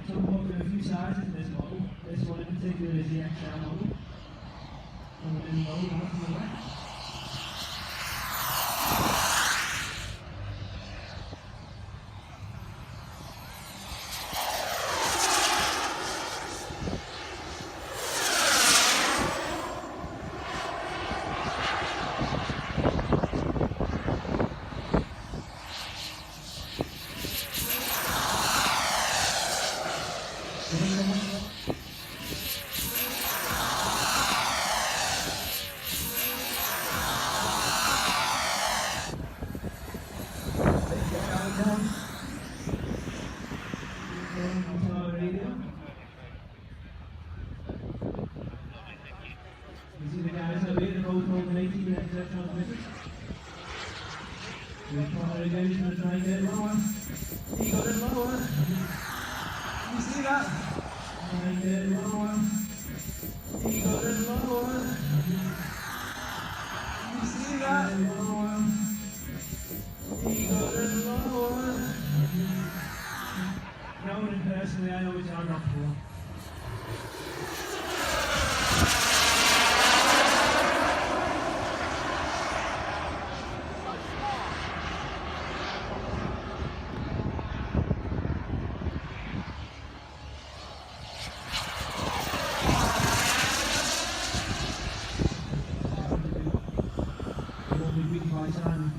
Tomahawk in a few sizes in this model. This one in particular is the XL model. And the model on the left. You see the guys over here, they're both holding 18 minutes left on the visit. We're trying to try and get lower. He got it lower. You see that? Try and get lower. He got it lower. You see that? Lower. He got it lower. No one personally, I know it's hard not for. Time.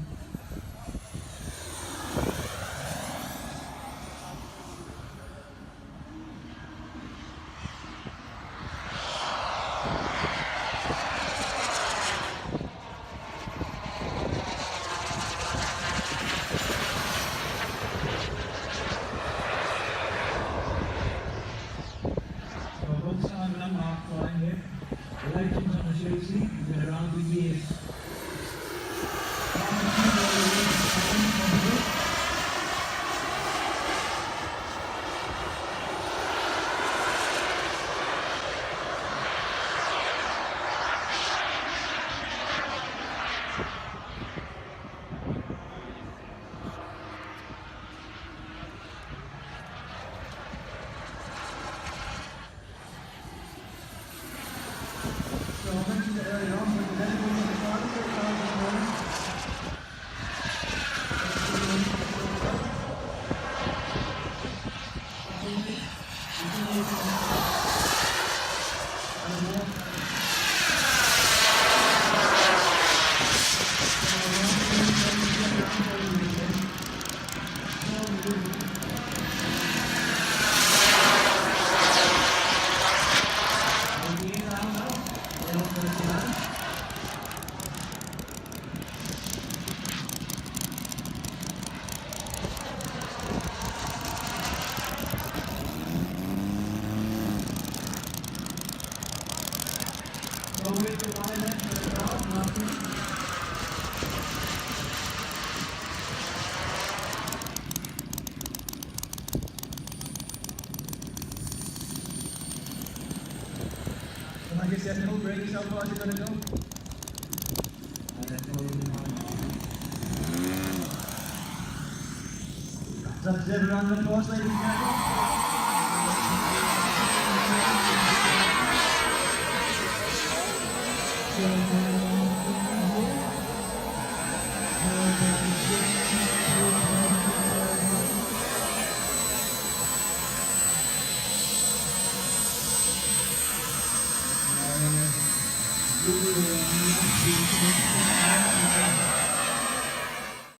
So both Simon and Mark flying here. The legends on the show seat have been around for years. So I mentioned it earlier on, but the dedicated to the starter, so I guess you have no breaks, how far are you going to go? So that's every round of applause, ladies and gentlemen. Thank you.